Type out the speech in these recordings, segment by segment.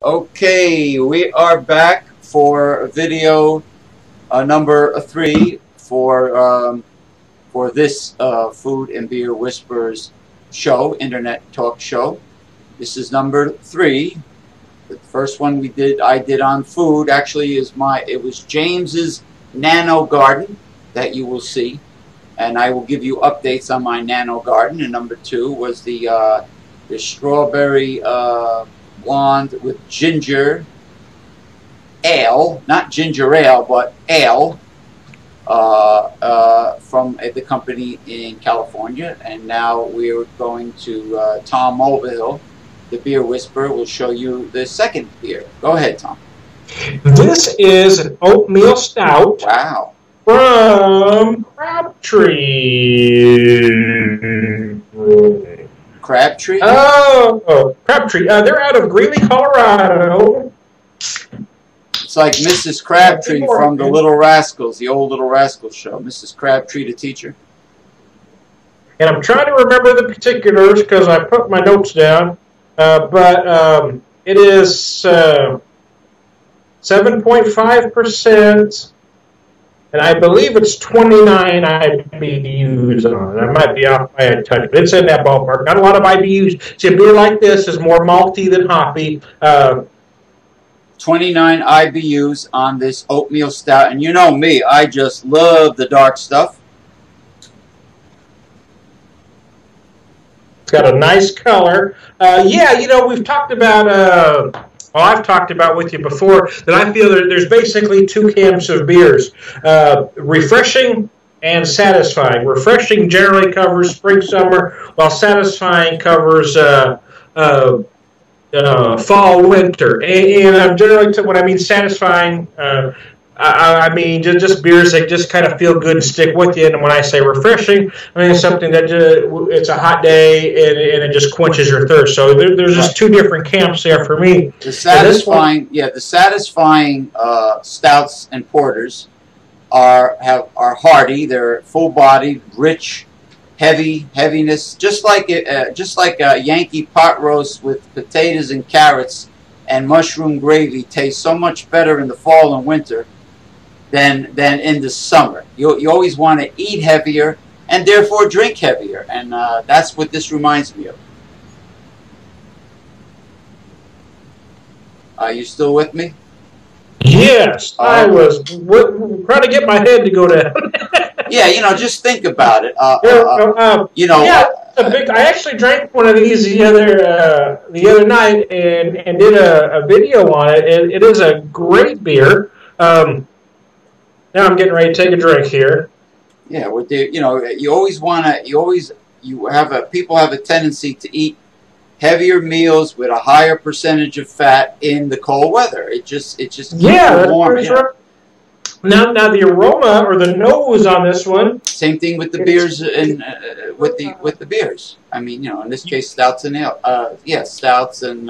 Okay, we are back for video number 3 for this Food and Beer Whispers show, internet talk show. This is number 3. The first one I did on food actually it was James's Nano Garden that you will see, and I will give you updates on my Nano Garden. And number 2 was the strawberry blonde with ginger ale, not ginger ale, but ale, from the company in California. And now we're going to Tom Mulvihill, the Beer Whisperer, will show you the second beer. Go ahead, Tom. This is an oatmeal stout. Wow. From Crabtree. Crabtree? Oh, Crabtree. They're out of Greeley, Colorado. It's like Mrs. Crabtree from the Little Rascals, the old Little Rascals show. Mrs. Crabtree, the teacher. And I'm trying to remember the particulars because I put my notes down. But it is 7.5%. And I believe it's 29 IBUs on it. I might be off by a touch, but it's in that ballpark. Not a lot of IBUs. See, a beer like this is more malty than hoppy. 29 IBUs on this oatmeal stout. And you know me, I just love the dark stuff. It's got a nice color. Yeah, you know, we've talked about... well, I've talked about with you before that I feel that there's basically two camps of beers, refreshing and satisfying. Refreshing generally covers spring, summer, while satisfying covers fall, winter. And I'm generally, when I mean satisfying, I mean just beers that just kind of feel good and stick with you. And when I say refreshing, I mean it's something that it's a hot day and it just quenches your thirst. So there's just two different camps there for me. The satisfying, the satisfying stouts and porters are hearty. They're full-bodied, rich, heaviness, just like a Yankee pot roast with potatoes and carrots and mushroom gravy tastes so much better in the fall and winter than in the summer. You always want to eat heavier and therefore drink heavier, and that's what this reminds me of. Are you still with me? Yes, I was trying to get my head to go down. Yeah, you know, just think about it. You know, yeah, I actually drank one of these the other night and did a video on it. It is a great beer. Now I'm getting ready to take a drink here. Yeah, you know, people have a tendency to eat heavier meals with a higher percentage of fat in the cold weather. It just keeps them warm. Right. Now the aroma or the nose on this one. Same thing with the beers and with the beers. I mean, you know, in this case, stouts and ale. Yeah, stouts and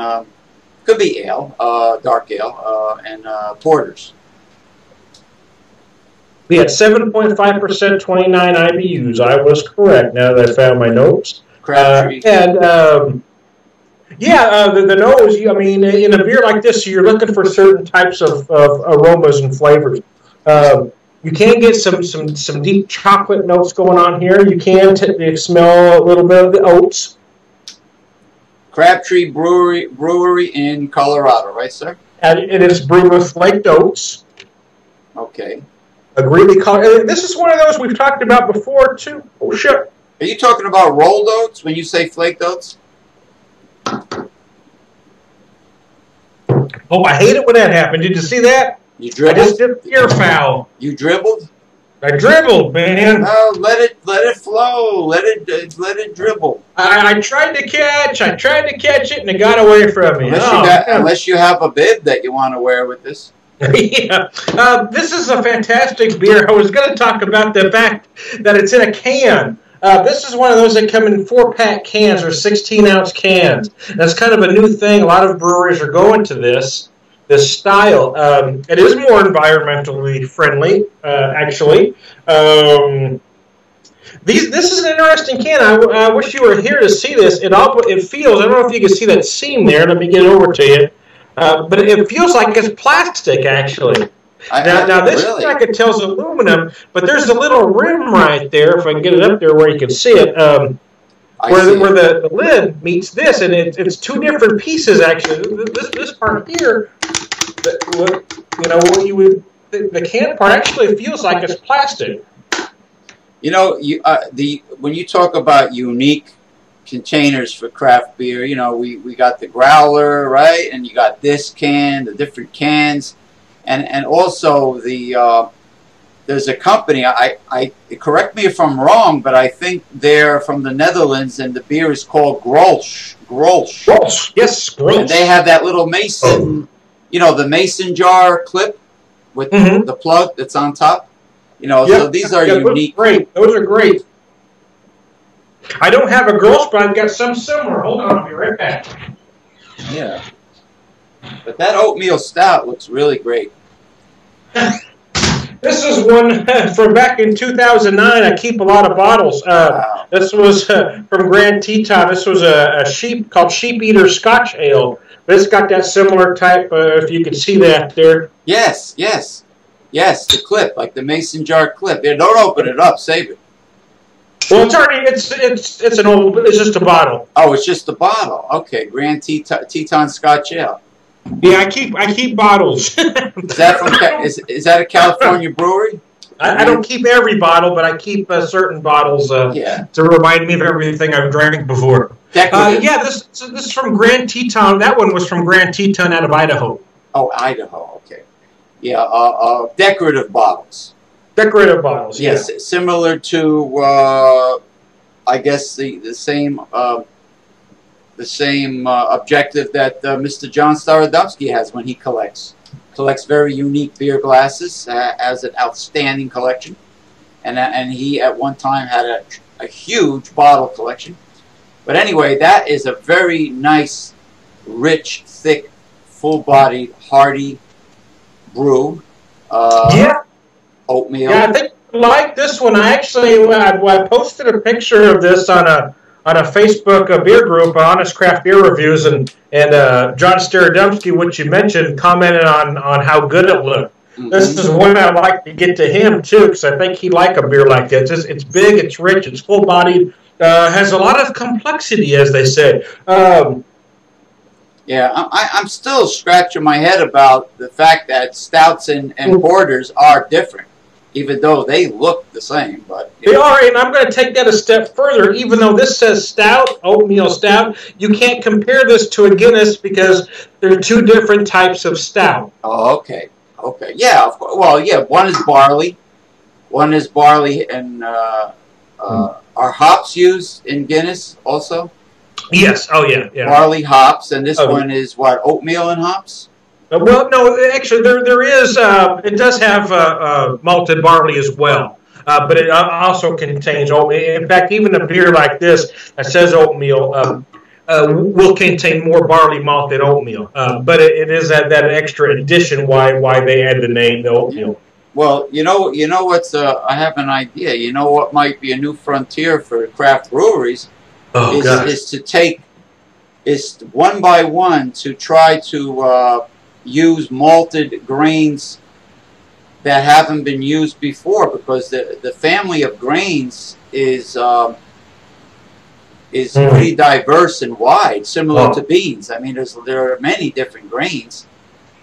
could be ale, dark ale, and porters. We had 7.5%, 29 IBUs. I was correct. Now that I found my notes. Crabtree. The nose. I mean, in a beer like this, you're looking for certain types of aromas and flavors. You can get some deep chocolate notes going on here. You can smell a little bit of the oats. Crabtree Brewery in Colorado, right, sir? And it is brewed with flaked oats. Okay. Greeley, Colorado. This is one of those we've talked about before too. Oh shit! Are you talking about rolled oats when you say flaked oats? Oh, I hate it when that happened. Did you see that? You dribbled? I just did ear foul. You dribbled? I dribbled, man. Oh, let it flow. Let it dribble. I tried to catch it, and it got away from me. Unless you have a bib that you want to wear with this. Yeah. This is a fantastic beer. I was going to talk about the fact that it's in a can. This is one of those that come in 4-pack cans or 16-ounce cans. That's kind of a new thing. A lot of breweries are going to this style. It is more environmentally friendly, actually. This is an interesting can. I wish you were here to see this. It feels, I don't know if you can see that seam there. Let me get it over to you. but it feels like it's plastic, actually. Now this really? I could tell is aluminum, but there's a little rim right there, if I can get it up there where you can see it, where the lid meets this, and it's two different pieces, actually. This part here, you know, what you would, the can part actually feels like it's plastic. You know, when you talk about unique containers for craft beer, you know, we got the growler, right? And you got this can, the different cans, and also there's a company, I correct me if I'm wrong, but I think they're from the Netherlands, and the beer is called Grolsch. Grolsch. Yes, Grolsch. And they have that little mason, you know, the mason jar clip with the plug that's on top. You know, so these are unique. Great. Those are great. I don't have a Grolsch, but I've got some similar. Hold on, I'll be right back. Yeah. But that oatmeal stout looks really great. This is one from back in 2009. I keep a lot of bottles. Wow. This was from Grand Teton. This was a called Sheep Eater Scotch Ale. But it's got that similar type, if you can see that there. Yes, yes. Yes, the clip, like the mason jar clip. Yeah, don't open it up, save it. Well, it's already, it's just a bottle. Oh, it's just a bottle. Okay, Grand Teton Scotch Ale. Yeah, I keep bottles. Is that from is that a California brewery? I don't keep every bottle, but I keep certain bottles to remind me of everything I've drank before. Yeah, this is from Grand Teton. That one was from Grand Teton out of Idaho. Oh, Idaho. Okay. Yeah, decorative bottles. Decorative bottles. Yes, yeah. Similar to I guess the same objective that Mr. John Starodumsky has when he collects very unique beer glasses, has an outstanding collection, and he at one time had a huge bottle collection. But anyway, that is a very nice, rich, thick, full-bodied, hearty brew. Oatmeal. Yeah, I think I like this one. I actually I posted a picture of this on a Facebook beer group, Honest Craft Beer Reviews, and John Starodumsky, which you mentioned, commented on how good it looked. This is one I'd like to get to him too, because I think he'd like a beer like this. It's big, it's rich, it's full-bodied, has a lot of complexity, as they say. Yeah, I'm still scratching my head about the fact that stouts and porters are different, even though they look the same. But they are, and I'm going to take that a step further. Even though this says stout, oatmeal stout, you can't compare this to a Guinness because they're two different types of stout. Oh, okay. Okay. Yeah, of course. Well, yeah, one is barley. One is barley, and are hops used in Guinness also? Yes. Oh, yeah. Yeah. Barley hops, and this one is what, oatmeal and hops? Well, no, actually, there is. It does have malted barley as well, but it also contains oatmeal. In fact, even a beer like this that says oatmeal will contain more barley malt than oatmeal. But it is that extra addition why they add the name the oatmeal. Well, you know what's I have an idea. You know what might be a new frontier for craft breweries is to take one by one to try to use malted grains that haven't been used before, because the family of grains is pretty diverse and wide, similar to beans. I mean, there are many different grains.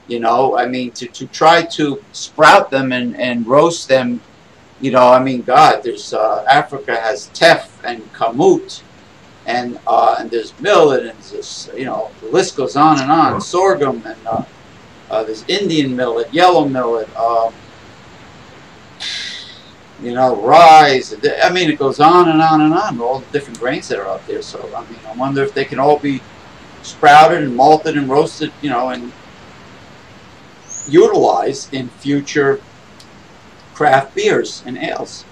You know, I mean, to try to sprout them and roast them, you know, I mean, God, there's Africa has teff and kamut, and there's millet, and there's, you know, the list goes on and on. Sorghum, and there's Indian millet, yellow millet, you know, rye. I mean, it goes on and on and on, all the different grains that are out there. So, I mean, I wonder if they can all be sprouted and malted and roasted, you know, and utilized in future craft beers and ales.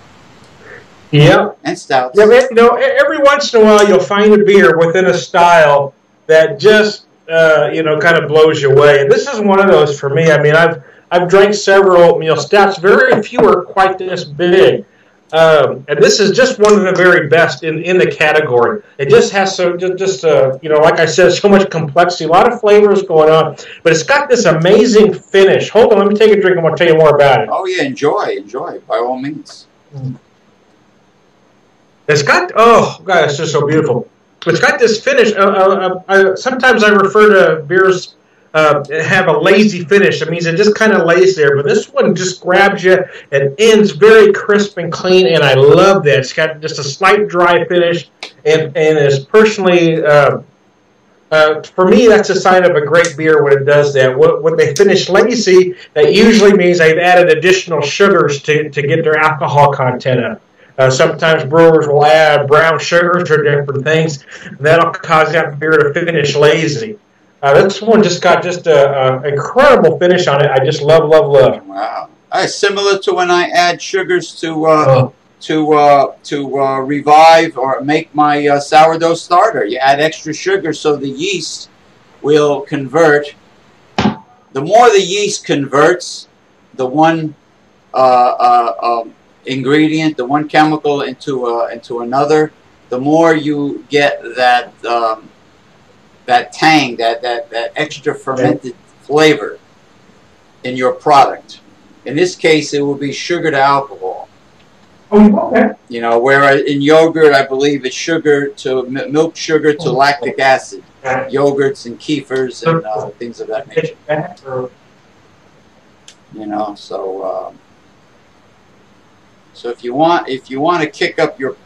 Yeah. And stouts. Yeah, you know, every once in a while you'll find a beer within a style that just, you know, kind of blows you away. And this is one of those for me. I mean, I've drank several oatmeal stouts. Very few are quite this big. And this is just one of the very best in the category. It just has so like I said, so much complexity, a lot of flavors going on, but it's got this amazing finish. Hold on, let me take a drink. I'm going to tell you more about it. Oh yeah, enjoy, by all means. It's got God, it's just so beautiful. It's got this finish. Sometimes I refer to beers. Have a lazy finish. It means it just kind of lays there, but this one just grabs you and ends very crisp and clean, and I love that. It's got just a slight dry finish, and is personally, for me, that's a sign of a great beer when it does that. When they finish lazy, that usually means they've added additional sugars to get their alcohol content up. Sometimes brewers will add brown sugars or different things. That'll cause that beer to finish lazy. This one just got an incredible finish on it. I just love. Wow, similar to when I add sugars to revive or make my sourdough starter. You add extra sugar so the yeast will convert. The more the yeast converts the one ingredient, the one chemical into another, the more you get that. That tang, that extra fermented flavor in your product. In this case, it will be sugar to alcohol. Oh, okay. You know, whereas in yogurt, I believe it's sugar to milk sugar to lactic acid. Yogurts and kefirs and things of that nature. You know, so if you want to kick up your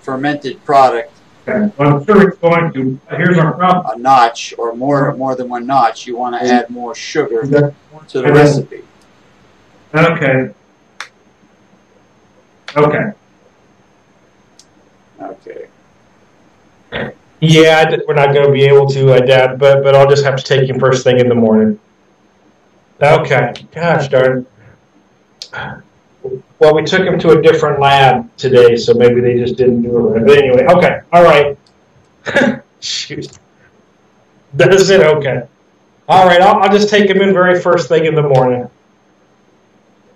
fermented product. Well, I'm sure it's going to. Here's our problem. A notch or more than one notch. You want to add more sugar to the recipe. Okay. Yeah, we're not going to be able to, I doubt, but I'll just have to take him first thing in the morning. Okay. Gosh darn. Well, we took him to a different lab today, so maybe they just didn't do it right. But anyway, okay, all right. Shoot. Does it? Okay. All right, I'll just take him in very first thing in the morning.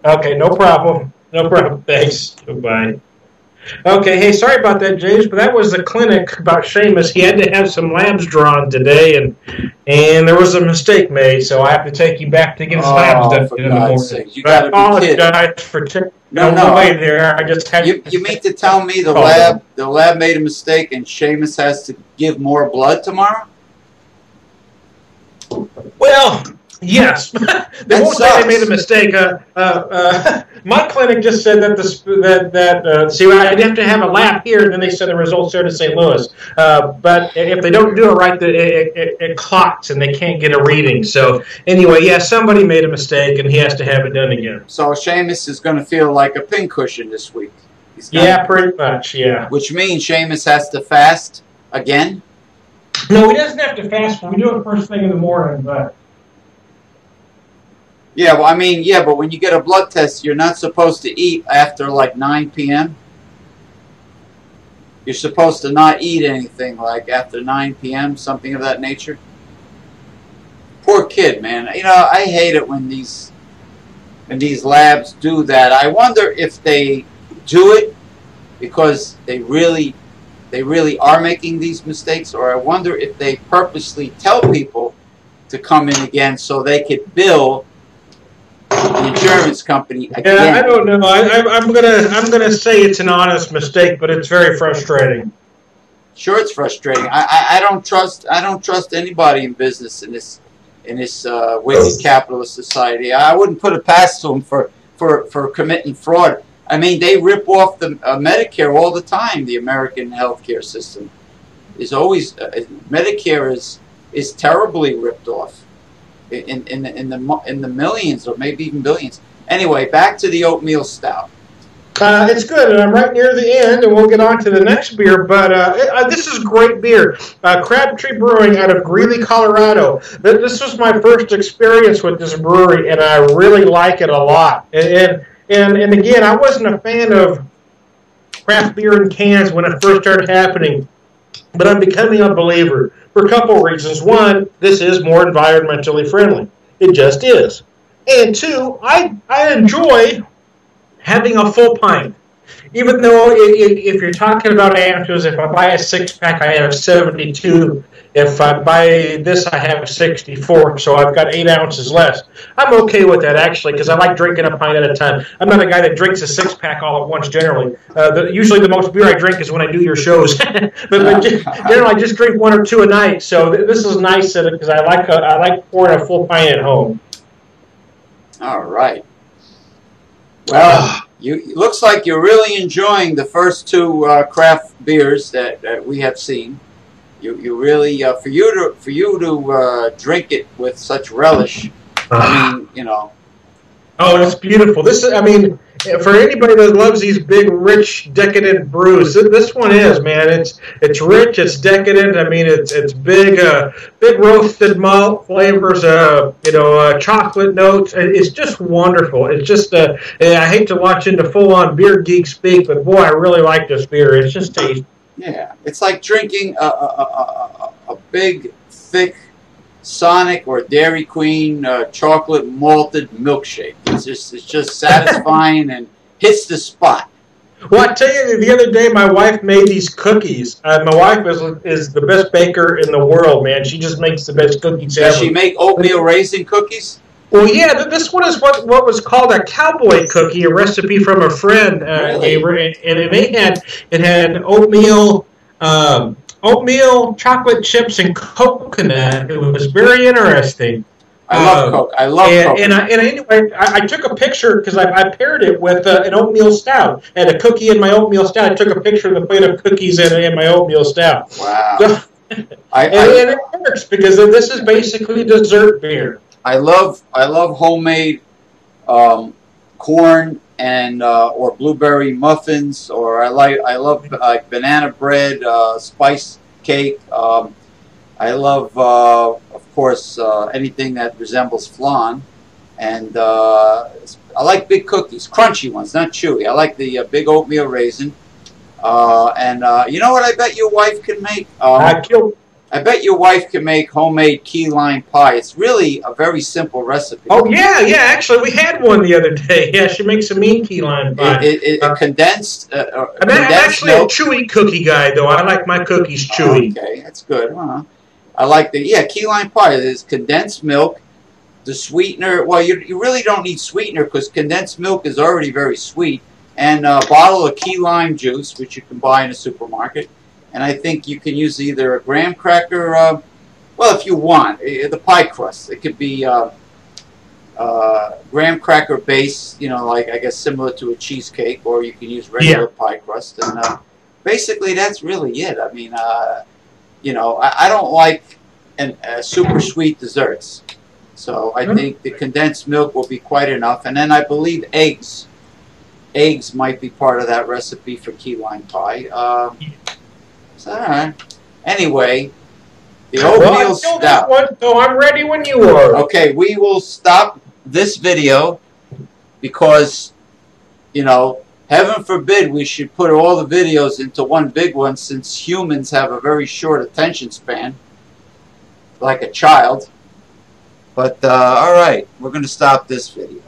Okay, no problem. No problem. Thanks. Goodbye. Okay, hey, sorry about that, James, but that was the clinic about Seamus. He had to have some labs drawn today, and there was a mistake made, so I have to take you back to get his labs done in the morning. You gotta be kidding. I apologize for taking no. Way there. I just had you mean to tell me the lab made a mistake and Seamus has to give more blood tomorrow? Well, yes. They won't say they made a mistake. My clinic just said that see, I'd have to have a lab here, and then they send the results there to St. Louis. But if they don't do it right, it clocks, and they can't get a reading. So anyway, yeah, somebody made a mistake, and he has to have it done again. So Seamus is going to feel like a pincushion this week. Yeah, pretty much, yeah. Which means Seamus has to fast again? No, he doesn't have to fast. We do it first thing in the morning, but... Yeah, well, I mean, yeah, but when you get a blood test, you're not supposed to eat after like 9 p.m. You're supposed to not eat anything like after 9 p.m., something of that nature. Poor kid, man. You know, I hate it when these labs do that. I wonder if they do it because they really are making these mistakes, or I wonder if they purposely tell people to come in again so they could bill the insurance company again. Yeah, I don't know. I'm gonna say it's an honest mistake, but it's very frustrating. Sure, it's frustrating. I don't trust anybody in business in this wicked capitalist society. I wouldn't put it past them for committing fraud. I mean, they rip off the Medicare all the time. The American healthcare system is always Medicare is terribly ripped off. In the millions or maybe even billions. Anyway, back to the oatmeal stout. It's good, and I'm right near the end, and we'll get on to the next beer. But this is great beer. Crabtree Brewing out of Greeley, Colorado. This was my first experience with this brewery, and I really like it a lot. And again, I wasn't a fan of craft beer in cans when it first started happening, but I'm becoming a believer. For a couple reasons. One, this is more environmentally friendly. It just is. And two, I enjoy having a full pint. Even though if you're talking about ounces, if I buy a 6-pack, I have 72. If I buy this, I have 64. So I've got 8 ounces less. I'm okay with that, actually, because I like drinking a pint at a time. I'm not a guy that drinks a 6-pack all at once, generally. Usually the most beer I drink is when I do your shows. but generally, I just drink 1 or 2 a night. So this is nice because I like pouring a full pint at home. All right. Well, it looks like you're really enjoying the first 2 craft beers that we have seen. You really for you to drink it with such relish. I mean, you know. Oh, it's beautiful. This is, I mean, for anybody that loves these big, rich, decadent brews, this one is, man. It's rich, it's decadent. I mean, it's big, big roasted malt flavors. Chocolate notes. It's just wonderful. It's just, I hate to watch into full-on beer geek speak, but boy, I really like this beer. It's just tasty. Yeah, it's like drinking a big, thick Sonic or Dairy Queen chocolate malted milkshake. It's just satisfying and hits the spot. Well, I tell you, the other day my wife made these cookies. My wife is the best baker in the world, man. She just makes the best cookies ever. Does she make oatmeal raisin cookies? Well, yeah, this one is what was called a cowboy cookie, a recipe from a friend gave her, and it had oatmeal, chocolate chips, and coconut. It was very interesting. I love coconut. And anyway, I took a picture because I paired it with an oatmeal stout. I had a cookie in my oatmeal stout. I took a picture of the plate of cookies in my oatmeal stout. Wow. So, and it works because this is basically dessert beer. I love homemade corn and or blueberry muffins, or I love banana bread, spice cake. I love of course anything that resembles flan, and I like big cookies, crunchy ones, not chewy. I like the big oatmeal raisin, and you know what? I bet your wife can make. I bet your wife can make homemade key lime pie. It's really a very simple recipe. Oh, yeah. Actually, we had one the other day. Yeah, she makes a mean key lime pie. Condensed I'm actually milk. A chewy cookie guy, though. I like my cookies chewy. Okay, that's good. I like key lime pie. There's condensed milk, the sweetener. Well, you really don't need sweetener because condensed milk is already very sweet. And a bottle of key lime juice, which you can buy in a supermarket. And I think you can use either a graham cracker, well, if you want, the pie crust. It could be graham cracker base, like I guess similar to a cheesecake, or you can use regular pie crust. And basically, that's really it. I mean, I don't like super sweet desserts. So I think the condensed milk will be quite enough. And then I believe eggs. Eggs might be part of that recipe for key lime pie. All right. Anyway, the oatmeal stout. So I'm ready when you are. Okay, we will stop this video because, heaven forbid we should put all the videos into one big one, since humans have a very short attention span, like a child. But, all right, we're going to stop this video.